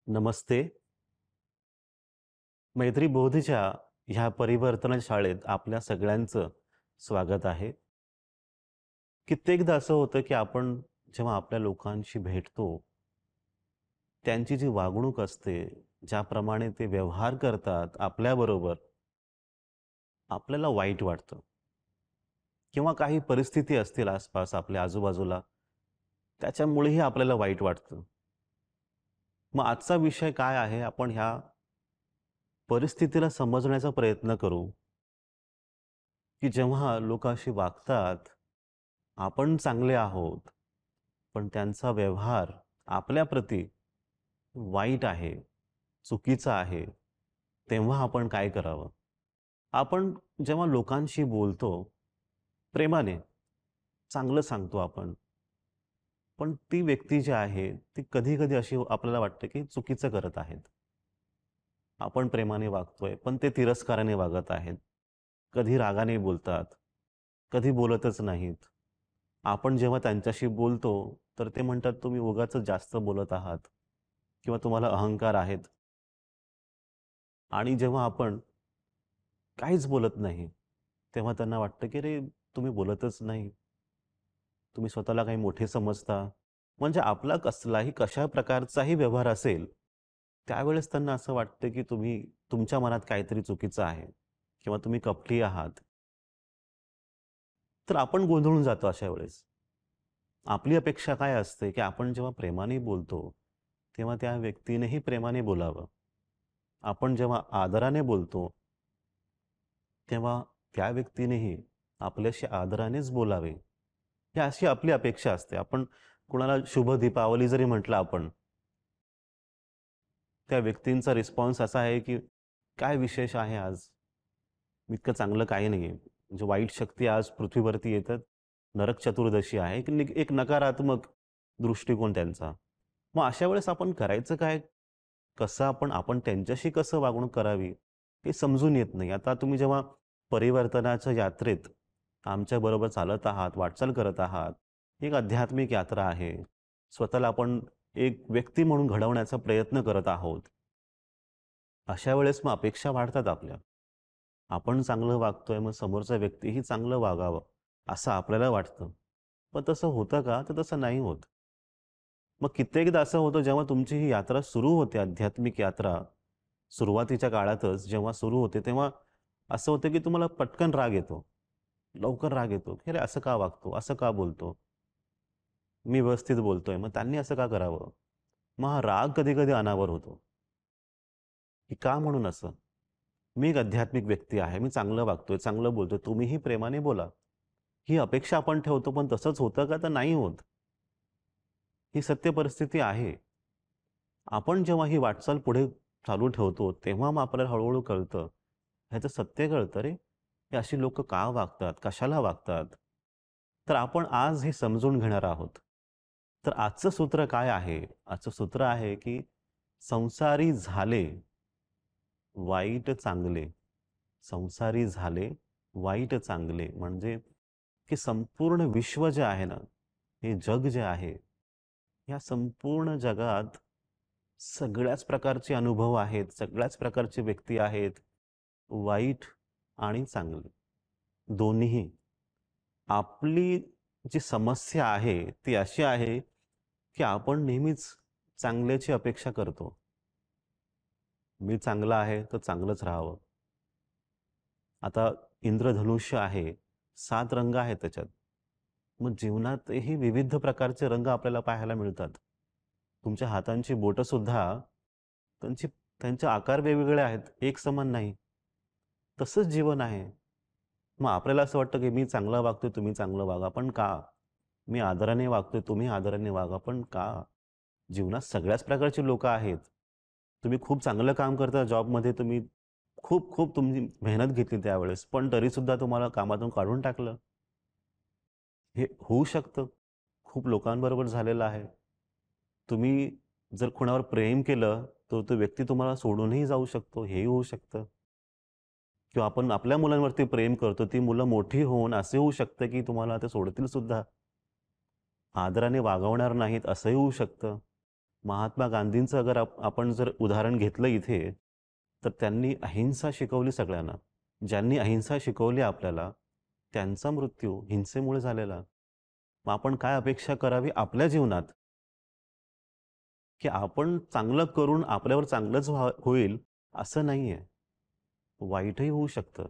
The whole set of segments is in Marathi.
नमस्ते. मैत्री बोधच्या ह्या परिवर्तन शाळेत आपल्या सगळ्यांचं स्वागत आहे. कित्येकदा असं होतं, की आपण जेव्हा आपल्या लोकांशी भेटतो, त्यांची जी वागणूक असते, ज्याप्रमाणे ते व्यवहार करतात आपल्याबरोबर, आपल्याला वाईट वाटतं किंवा काही परिस्थिती असतील आसपास आपल्या आजूबाजूला, त्याच्यामुळेही आपल्याला वाईट वाटतं. मग आजचा विषय काय आहे? आपण ह्या परिस्थितीला समजण्याचा प्रयत्न करू, की जेव्हा लोक अशी वागतात, आपण चांगले आहोत, पण त्यांचा व्यवहार आपल्याप्रती वाईट आहे, चुकीचा आहे, तेव्हा आपण काय करावं? आपण जेव्हा लोकांशी बोलतो, प्रेमाने, चांगलं सांगतो आपण. पण ती व्यक्ती जी आहे, ती कधी-कधी अशी आपल्याला वाटते, की चुकीचं करत आहेत. आपण प्रेमाने वागतोय, पण ते तिरस्काराने वागत आहेत. कधी रागाने बोलतात, कधी बोलतच नाहीत. आपण जेव्हा त्यांच्याशी बोलतो, तर ते म्हणतात, "तुम्ही उगाचच जास्त बोलत आहात किंवा तुम्हाला अहंकार आहेत." आणि जेव्हा आपण काहीच बोलत नाही, तेव्हा त्यांना वाटतं, की "अरे, तुम्ही बोलतच नाही. तुम्ही स्वतःला काही मोठे समजता." म्हणजे आपला कसलाही कशा प्रकारचाही व्यवहार असेल, त्यावेळेस त्यांना असं वाटतं, की तुमच्या मनात काहीतरी चुकीचं आहे किंवा तुम्ही कपटी आहात. तर आपण गोंधळून जातो अशा वेळेस. आपली अपेक्षा काय असते, की आपण जेव्हा प्रेमाने बोलतो, तेव्हा त्या व्यक्तीनेही प्रेमाने बोलावं. आपण जेव्हा आदराने बोलतो, तेव्हा त्या व्यक्तीनेही आपल्याशी आदरानेच बोलावे. ही अशी आपली अपेक्षा असते. आपण कुणाला शुभ दीपावली जरी म्हटलं आपण, त्या व्यक्तींचा रिस्पॉन्स असा आहे, की "काय विशेष आहे आज? इतकं चांगलं काही नाहीये." म्हणजे वाईट शक्ती आज पृथ्वीवरती येतात. नरक चतुर्दशी आहे. एक नकारात्मक दृष्टिकोन त्यांचा. मग अशा वेळेस आपण करायचं काय? कसं आपण त्यांच्याशी कसं वागणूक करावी, हे समजून येत नाही. आता तुम्ही जेव्हा परिवर्तनाच्या यात्रेत आमच्याबरोबर चालत आहात, वाटचाल करत आहात, एक आध्यात्मिक यात्रा आहे. स्वतःला आपण एक व्यक्ती म्हणून घडवण्याचा प्रयत्न करत आहोत. अशा वेळेस मग अपेक्षा वाढतात आपल्या. आपण चांगलं वागतोय, मग समोरचा व्यक्तीही चांगलं वागावं, असं आपल्याला वाटतं. पण तसं होतं का? तर तसं नाही होत. मग कित्येकदा असं होतं, जेव्हा तुमची ही यात्रा सुरू होते, आध्यात्मिक यात्रा, सुरुवातीच्या काळातच जेव्हा सुरू होते, तेव्हा असं होतं, की तुम्हाला पटकन राग येतो. लवकर राग येतो, की "अरे, असं का वागतो? असं का बोलतो? मी व्यवस्थित बोलतोय, मग त्यांनी असं का करावं?" मग हा राग कधी-कधी अनावर होतो, की का म्हणून असं? मी एक आध्यात्मिक व्यक्ती आहे. मी चांगलं वागतोय, चांगलं बोलतोय. तुम्हीही प्रेमाने बोला. ही अपेक्षा आपण ठेवतो, पण तसंच होतं का? तर नाही होत. ही सत्य परिस्थिती आहे. आपण जेव्हा ही वाटचाल पुढे चालू ठेवतो, तेव्हा मग आपल्याला हळू कळतं. ह्याचं सत्य कळतं रे. हे अशी लोकं का वागतात? कशाला वागतात? तर आपण आज हे समजून घेणार आहोत. तर आजचं सूत्र काय आहे? आजचं सूत्र आहे, की संसारी झाले, वाईट चांगले. संसारी झाले, वाईट चांगले. म्हणजे की संपूर्ण विश्व जे आहे ना, हे जग जे आहे, या संपूर्ण जगात सगळ्याच प्रकारचे अनुभव आहेत, सगळ्याच प्रकारचे व्यक्ती आहेत, वाईट आणि चांगले दोन्हीही. आपली जी समस्या आहे, ती अशी आहे, की आपण नेहमीच चांगल्याची अपेक्षा करतो. मी चांगला आहे, तर चांगलंच राहावं. आता इंद्रधनुष्य आहे, 7 रंग आहेत त्याच्यात. मग जीवनातही विविध प्रकारचे रंग आपल्याला पाहायला मिळतात. तुमच्या हातांची बोटं सुद्धा त्यांची त्यांचे आकार वेगवेगळे आहेत, एक समान नाही. तसंच जीवन आहे. मग आपल्याला असं वाटतं, की मी चांगलं वागतोय, तुम्ही चांगलं वागा. पण का? मी आदराने वागतोय, तुम्ही आदराने वागा. पण का? जीवनात सगळ्याच प्रकारची लोकं आहेत. तुम्ही खूप चांगलं काम करता जॉबमध्ये, तुम्ही खूप तुम्ही मेहनत घेतली त्यावेळेस, पण तरीसुद्धा तुम्हाला कामातून काढून टाकलं. हे होऊ शकतं. खूप लोकांबरोबर झालेलं आहे. तुम्ही जर कुणावर प्रेम केलं, तर तो व्यक्ती तुम्हाला सोडूनही जाऊ शकतो. हेही होऊ शकतं. किंवा आपण आपल्या मुलांवरती प्रेम करतो, ती मुलं मोठी होऊन असे होऊ शकतं, की तुम्हाला ते सोडतील सुद्धा. आदराने वागवणार नाहीत असंही होऊ शकतं. महात्मा गांधींचं अगर आपण जर उदाहरण घेतलं इथे, तर त्यांनी अहिंसा शिकवली सगळ्यांना. ज्यांनी अहिंसा शिकवली आपल्याला, त्यांचा मृत्यू हिंसेमुळे झालेला. मग आपण काय अपेक्षा करावी आपल्या जीवनात, की आपण चांगलं करून आपल्यावर चांगलंच होईल असं नाहीये. वाईटही होऊ शकतं.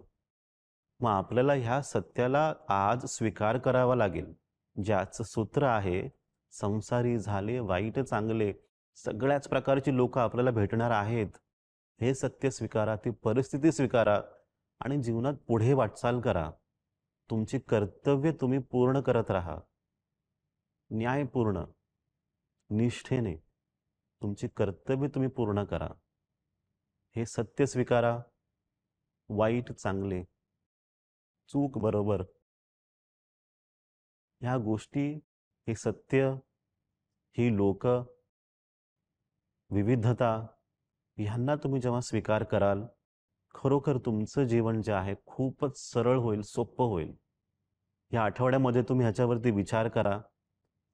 मग आपल्याला ह्या सत्याला आज स्वीकार करावा लागेल. ज्याचं सूत्र आहे, संसारी झाले वाईट चांगले, सगळ्याच प्रकारची लोक आपल्याला भेटणार आहेत. हे सत्य स्वीकारा, ती परिस्थिती स्वीकारा आणि जीवनात पुढे वाटचाल करा. तुमची कर्तव्य तुम्ही पूर्ण करत राहा. न्यायपूर्ण, निष्ठेने तुमची कर्तव्य तुम्ही पूर्ण करा. हे सत्य स्वीकारा. वाईट चांगले, चूक बरोबर, ह्या गोष्टी, हे सत्य, ही लोक, विविधता, ह्यांना तुम्ही जेव्हा स्वीकार कराल, खरोखर तुमचं जीवन जे आहे खूपच सरळ होईल, सोपं होईल. या आठवड्यामध्ये तुम्ही ह्याच्यावरती विचार करा.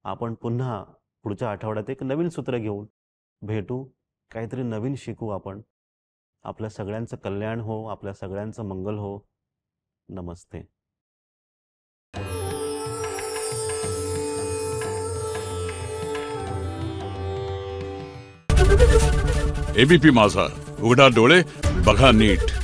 आपण पुन्हा पुढच्या आठवड्यात एक नवीन सूत्र घेऊन भेटू. काहीतरी नवीन शिकू आपण. आपल्या सगळ्यांचं कल्याण हो, आपल्या सगळ्यांचं मंगल हो. नमस्ते. एबीपी माझा, उघडा डोळे बघा नीट.